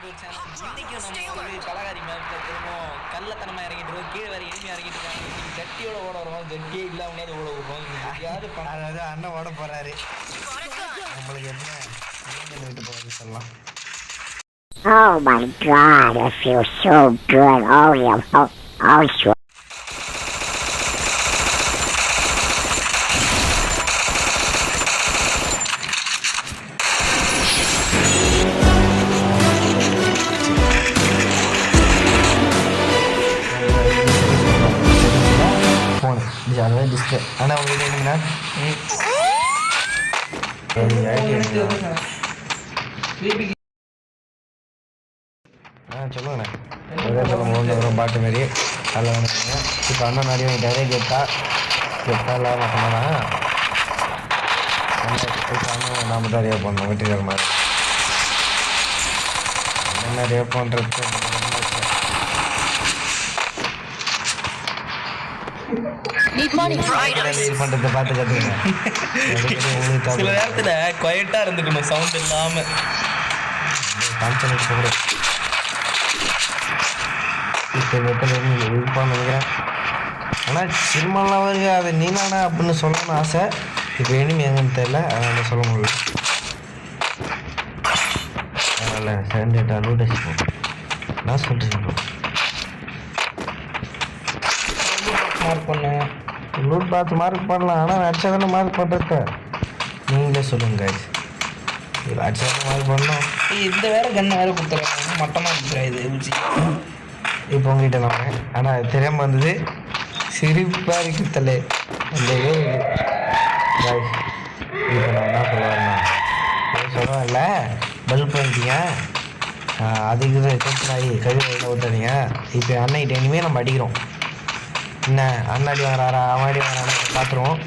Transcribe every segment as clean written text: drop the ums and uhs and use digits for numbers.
இன்னைக்கு நம்ம ஒரு கலகாரி மேட்ச்ல திரும்பவும் கள்ளத்தனமா இறங்கிட்டு இருக்கோம். கீழே வேற எளிமையா இறங்கிட்டு இருக்காங்க. இன்னைக்கு ஜட்டியோட ஓட வருவோம், ஜட்டியே இல்லாம ஓட வருவோம். யாரு அதாவது அண்ணன் ஓட போறாரு. நம்மளுக்கு என்ன வீட்டு போகிறது சொல்லலாம். Oh my God, it feels so good. Oh yeah, oh sure. ஜாலியாக டிஸ்பிளே ஆனால் உங்களுக்கு என்னங்கண்ணா சொல்லுங்கண்ணே ஒரே சொல்லுங்க வரும் பாட்டு மாரி அதில் வந்துங்க. இப்போ அண்ணன் நிறைய நிறைய கெட்டா இல்லாமல் சொன்னா இப்போ அண்ணன் நாம தான் நிறைய பண்ணோம் வெட்டிக்கிற மாதிரி அண்ணன் நிறைய பண்ணுறது பண்றத பார்த்து கத்துக்கங்க. சில நேரத்துல குவைட்டா இருந்துக்கணும், சவுண்ட் இல்லாம. நினைக்கிறேன் ஆனால் சினிமாலாம் வருது அதை நீனானா அப்படின்னு சொல்லணும்னு ஆசை. இப்போ இனிமே எங்கன்னு தெரியல, அதனால சொல்ல முடியல. அதனால் சேர்ந்துட்டா லூட் அடிச்சுப்போம். நான் சொல்லிட்டு மார்க் பண்ணேன், லூட் பார்த்து மார்க் பண்ணலாம். ஆனால் அடிச்சா தானே மார்க் பண்ணுறது, நீங்களே சொல்லுங்க. அடிச்சா தானே மார்க் பண்ணோம். இந்த வேற கண்ணை வேற கொடுத்துறாங்க, மட்டமாக கொடுத்துறா இது ஊச்சி. இப்போ உங்ககிட்ட நான் ஆனால் அது தெரியாமல் வந்தது. சிரிப்பாக இருக்கு தலை அந்த இப்போ நான் என்ன சொல்லுவேன்னா சொல்லுவேன்ல பல்ப் பண்ணிட்டீங்க அதுக்கு டென்ஷன் ஆகி கழிவு ஊற்றாதீங்க. இப்போ அண்ணன்கிட்ட இனிமேல் நம்ம அடிக்கிறோம். என்ன அண்ணாடி வராரா அவன் அடி வரானு பார்த்துருவோம்.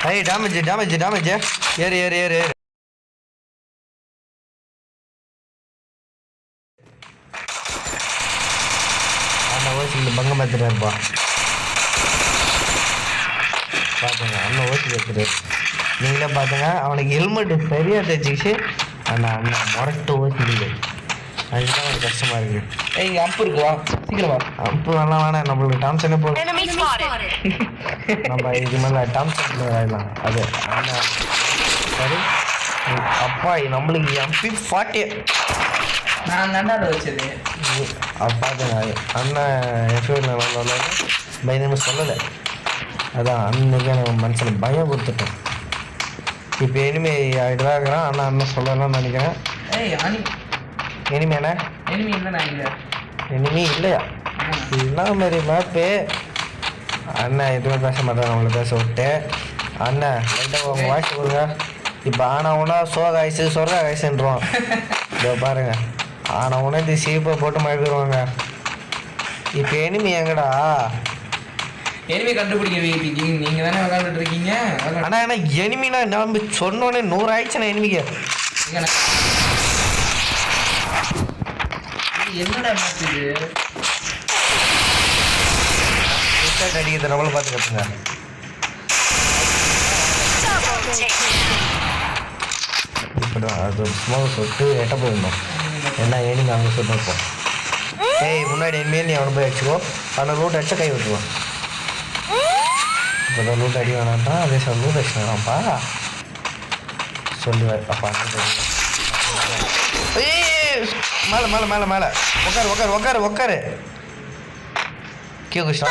ஐய் டேமேஜ் டேமேஜ் டேமேஜ் ஏறு ஏறு ஏறு ஏறு. அண்ணன் ஓசியில் பங்கம் பார்த்துட்டாருப்பா. பார்த்துங்க அண்ணன் ஓசி பார்த்துட்டாரு. நீங்களே பார்த்துங்க அவனுக்கு ஹெல்மெட்டு சரியாக தைச்சிக்கிச்சு. அண்ணன் முரட்டு ஓசி இல்லை, அதுதான் ஒரு கஷ்டமாக இருக்குது. இங்கே அப்பு இருக்குவா, சீக்கிரம் வா. அப்பு வேணாம் வேணாம், நம்மளுக்கு டாம்சனே போதும். நம்ம இதுக்கு மேலே டாம்சன் ஆகிடலாம். அது அண்ணன் சரி அப்பா நம்மளுக்கு எம்பி 40 நான் நண்டாட வச்சது. பார்த்துங்க அண்ணன் எஃப்ஐஆர் பயந்து சொல்லலை. அதான் அன்னைக்கு நம்ம மனசில் பயம் கொடுத்துட்டேன். இப்போ இனிமே ஆகிடுறாங்கிறான். அண்ணன் அண்ணன் சொல்லலாம்னு நினைக்கிறேன். இனிமேண்ணே இனிமே இல்லையா என்ன மாதிரி மேப்பு. அண்ணன் எதுவுமே பேச மாட்டேன், நம்மளை பேச விட்டு. அண்ணன் லைட்டாக உங்கள் வாய்ஸ் கொடுங்க. இப்போ ஆனவுனா சோகாய்ஸு சொர்க்கா காய்ஸுன்றான். இதோ பாருங்க ஆனவுனா இந்த சீப்பை போட்டு மழுப்பிடுவாங்க. இப்போ எனிமி எங்கடா எனிமி கண்டுபிடிக்க நீங்கள் தானே விளையாண்டுட்டு இருக்கீங்க. ஆனால் ஏன்னா எனிமினா நம்ம சொன்னோடனே 100 ஆயிடுச்சுண்ணா எனிமிக்கு. என்னடா மேட்ச் இது? அடிக்கிறது நம்மளும் பார்த்து கற்றுங்க. இப்படி அது ஸ்மோக் சொட்டு எட்ட போயிடணும். என்ன எனிமி அங்கே சொட்டு வைப்போம். ஏய் முன்னாடி எனிமையே நீ அவனை போய் அடிச்சுக்கோ. அவனை லூட் அடிச்சா கை விட்டுருவான். இப்போ தான் லூட் அடி வேணான்ட்டான். அதே சார் லூட் அடிச்சுனாப்பா சொல்லுவார். அப்பா மேலே மேலே மேலே மேலே உட்காரு உட்காரு உட்காரு உட்காரு. கே குஷ்டா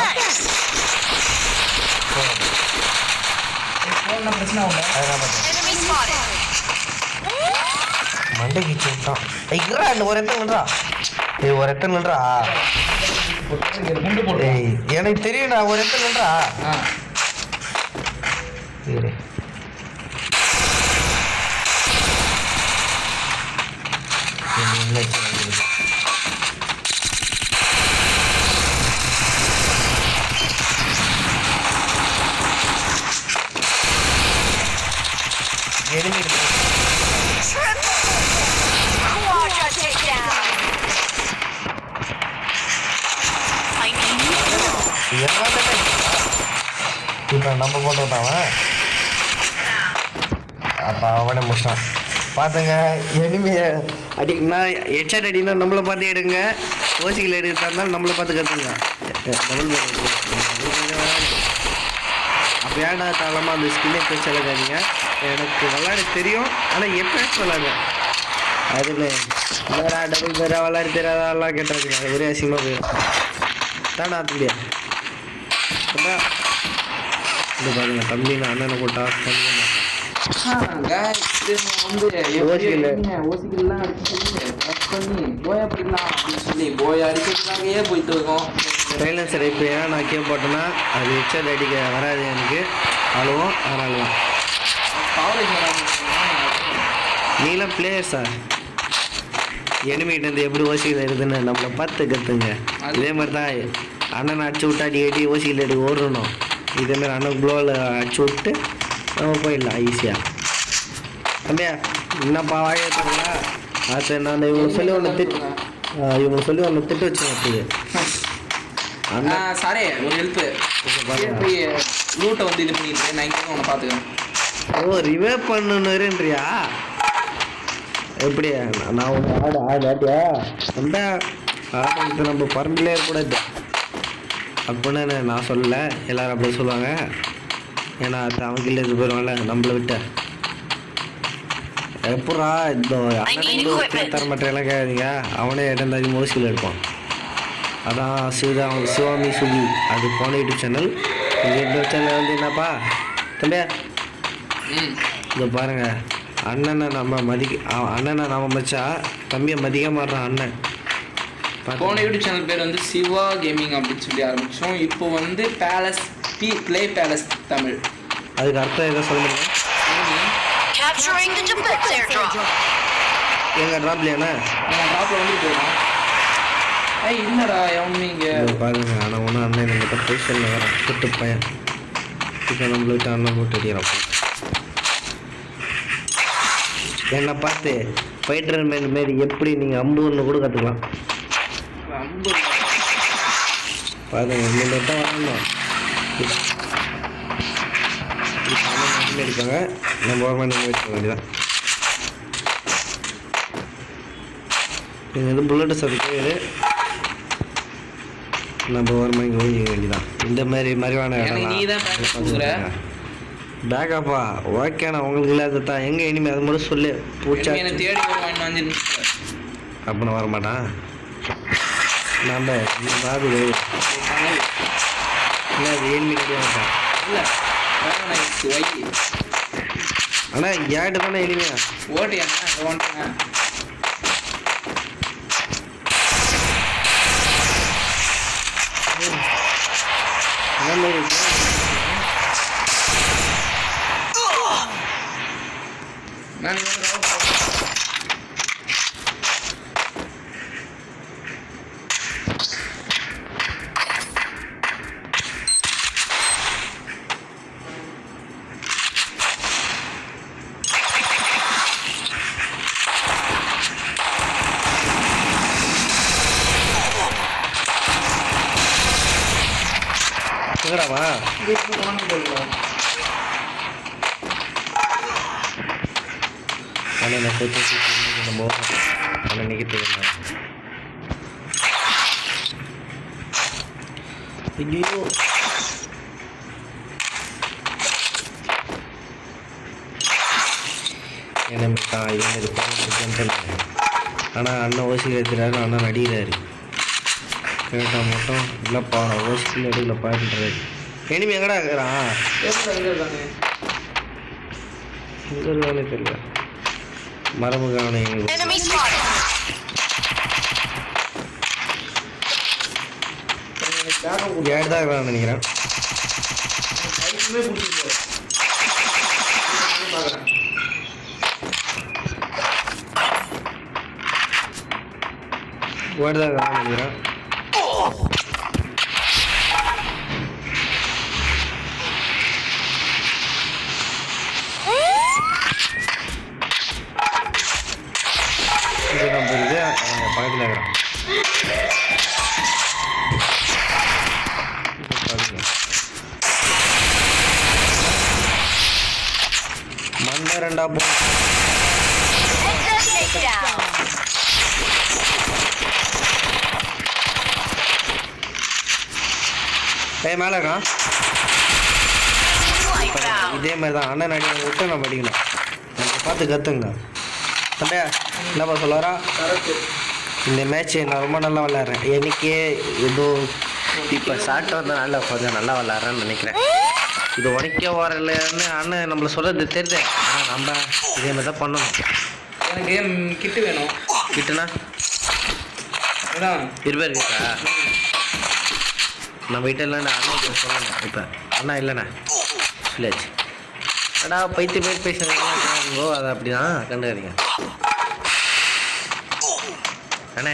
மண்டைக்கு விட்டான். ஐயா ஒரு இடத்துல நின்றா. ஏய் ஒரு இடத்துல நின்றா. ஏய் எனக்கு தெரியும் நான் ஒரு இடத்துல நின்றா. சரி enemy இப்போ நம்ம போட்டு விட்டாவன் அப்போ அவனை முடிச்சான் பார்த்துங்க எனிமையை அடிக்கணும்னா ஹெட்ஷாட் அடினா நம்மளை பார்த்து எடுங்க ஓசிகள் எடுக்கிறதா இருந்தாலும் நம்மளை பார்த்து கற்றுங்க அப்போ ஏன்டா தாளமாக அந்த ஸ்கின்னை பேச்சு விளாடாதீங்க எனக்கு விளாட தெரியும் ஆனால் எப்போ விளாடுங்க அதில் வேறா டபுள் பேரா விளாட தெரியாதாலாம் கேட்டாச்சுங்க அது ஒரே அசிங்கமாக போயிடும் தாண்டா தம்பியா இது பாருங்க தம்பி நான் அண்ணனை போட்டா பண்ணிக்க மாட்டேன் ஓசிக்கெல்லாம் பண்ணி போயா படிக்கலாம் அப்படின்னு சொல்லி போயா அடிக்கிறதுக்காகவே போயிட்டு இருக்கோம். சைலன்சர் இப்போ ஏன் நான் கே போட்டேன்னா அது ஹெட்ஷாட் அடிக்க வராது எனக்கு அழுவோம் அதனால தான் நீலாம் பிளேயர் சார் எனிமிகிட்டேருந்து எப்படி ஓசிகள் இருக்குதுன்னு நம்மளை பார்த்து கற்றுங்க இதே மாதிரி தான் அண்ணனை அடிச்சு விட்டு அடி ஓசிகள் எடுக்க ஓடணும் இதேமாதிரி அண்ணன் க்ளோவில் அடிச்சு விட்டு நம்ம போயிடலாம் ஈஸியாக தம்பியா என்னப்பா வாழையா தரங்களா சரி நான் இவங்க சொல்லி ஒன்று திட்டு வச்சுருக்கேன் அண்ணா சாரே ஒரு ஹெல்ப்பு ரூட்டை வந்து இது பண்ணிட்டு நான் இங்கே உன்னை பார்த்துக்கிறேன். ஓ ரிவே பண்ணுன்றியா எப்படி நான் ஒன்று ஆடியா அந்த ஆடு நம்ம பரம்பிலே இருக்கக்கூடாது அப்படின்னு நான் சொல்லலை எல்லோரும் அப்படி சொல்லுவாங்க ஏன்னா அது அவங்க இல்லை இது போயிடுவாங்கல்ல நம்மளை விட்ட எப்படா இந்த தர மாட்டேலாம் கேட்காதீங்க அவனே இடந்தாதி மோசியில் எடுப்பான் அதான் சிவாமி சுகி அது போன யூடியூப் சேனல் இந்த யூடியூப் சேனல் வந்து என்னப்பா தம்பியா இதை பாருங்கள் அண்ணனை நம்ம மச்சா தம்பியை மதிக்க மாட்டான் அண்ணன். போன யூடியூப் சேனல் பேர் வந்து சிவா கேமிங் அப்படின்னு சொல்லி ஆரம்பித்தோம். இப்போ வந்து பேலஸ் ப்ளே பேலஸ் தமிழ். அதுக்கு அர்த்தம் எதை சொல்லுங்க எங்கள் ட்ராப்லையாண்ணா ட்ராப்பில் வந்து போயிடும். இல்லைடா எவனுமே இங்கே பாருங்க ஆனால் ஒன்றும் அண்ணன் எங்கிட்ட பொசிஷனில் வரேன் விட்டு பையன் இப்போ நம்மளை விட்டு அண்ணன் போட்டு அடிக்கிறான் என்னை பார்த்து ஃபைட்டர் மேன் மாரி எப்படி நீங்கள் அம்புன்னு கூட கற்றுக்கலாம் பாருங்க இந்த தான் வரணும் இருக்காங்க நம்ம கவர்மெண்ட் வச்சுக்க வேண்டியதான் இது புல்லட்டு சர்க்கு நம்ம கவர்மெண்ட் ஓடிக்க வேண்டியதான் இந்த மாதிரி மறைவான இடம் பேக்கப்பா ஓகேண்ணா உங்களுக்கு இல்லாத தான் எங்கே இனிமேல் அது மட்டும் சொல்லு பூச்சா தேடி அப்படின்னு வரமாட்டான் நம்ம பாபு இல்லை அது ஏழு மாட்டான் அண்ணா ஏட்டு தானே எளிமையா ஓட்டியா நான் எங்கடாவா அண்ணன் கொஞ்சம் நம்ம அண்ணன் நிற்கிறது ஐயோ என்ன தான் இவங்க ஆனால் அண்ணன் ஓசியில் எடுத்துறாரு அண்ணன் நடிகிறாரு கேட்டால் மட்டும் இல்லைப்பா நான் ஓசியில் எடுக்கல பாருன்றாரு இனிமே எங்கடா இருக்கிறான் எங்கே இருக்கானே தெரியல மரபு காண ஏடு தான் இருக்கிறான்னு நினைக்கிறேன் ஏடு தான் இருக்கிறான்னு நினைக்கிறேன் பக்கத்தில் இருக்கிறான் மண்டை ரெண்டா போ. மேலே இருக்கான். இதே மாதிரி தான் அண்ணன் அடி விட்டு நம்ம அடிக்கணும். நம்ம பார்த்து கற்றுங்க. அண்டையா என்னப்பா சொல்லாரா? இந்த மேட்ச்சு நான் ரொம்ப நல்லா விளாட்றேன். எனக்கே ஏதோ இப்போ ஷார்ட் வந்து கொஞ்சம் நல்லா விளாட்றேன்னு நினைக்கிறேன். இது உடைக்க வரலன்னு அண்ணன் நம்மளை சொல்கிறது தெரியுது. ஆனால் நம்ம இதே மாதிரி தான் பண்ணணும். எனக்கு கிட்டு வேணும். கிட்டுனா அதான் 20 பேர் கிட்டா நம்ம கிட்ட இல்லைண்ணா அண்ணன் சொல்லணும். இப்போ அண்ணா இல்லைண்ணா சொல்லியாச்சு. அடா பைத்து பேர் பேசுகிறீங்களோ அதை அப்படி தான் கண்டுக்காதீங்க அண்ணே.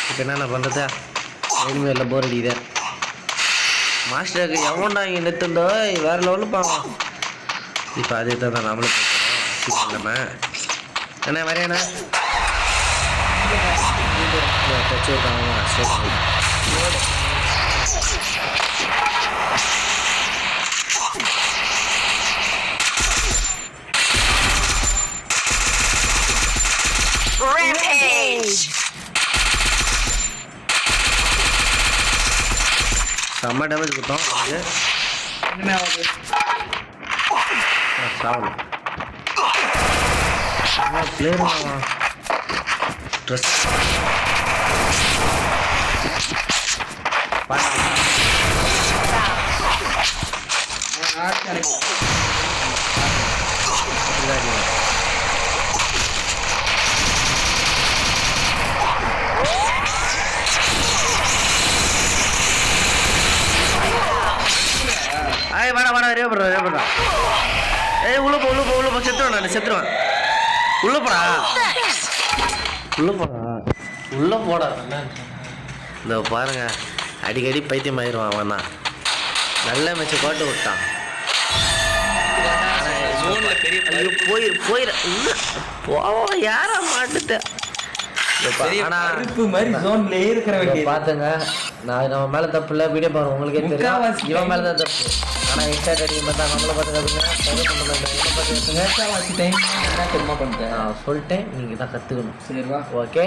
இப்போ என்னென்ன பண்ணுறதா எதுவுமே இல்லை, போர் அடிக்குது. மாஸ்டருக்கு எவன்டா இங்கே நிறுத்துந்தோ வேறு லெவலில் பாவம். இப்போ அதே தான் நம்மளும் பேசுகிறோம் இல்லாமல். அண்ணே வரையண்ணா தச்சு விட்டாங்க. செம்ம டேமேஜ் கொடுத்தோம். இனிமே ஆகுது. சாவல் பிளேயர் ட்ரெஸ் ஐய் வாடா ரேபடுறா. ஏய் உள்ள போ செத்துருவேன். நான் செத்துருவேன். உள்ள போடா. இந்த பாருங்க அடிக்கடி பைத்தியம் ஆயிடுவான். அவன் தான் நல்ல மேட்சை போட்டு விட்டான். ஐயோ போயிட யாரா மாட்டுட்ட. பாத்துங்க நான் நம்ம மேல தப்பு இல்லை. வீடியோ பாருங்க உங்களுக்கே தெரியும் இவன் மேலதான் தப்பு. ஆனால் எக்ஸ்ட்ரா அடிக்கும் பார்த்தா நம்மளை பார்த்து கற்றுங்க. சொல்லிட்டேன் நீங்கள் தான் கற்றுக்கணும். சரிவா ஓகே.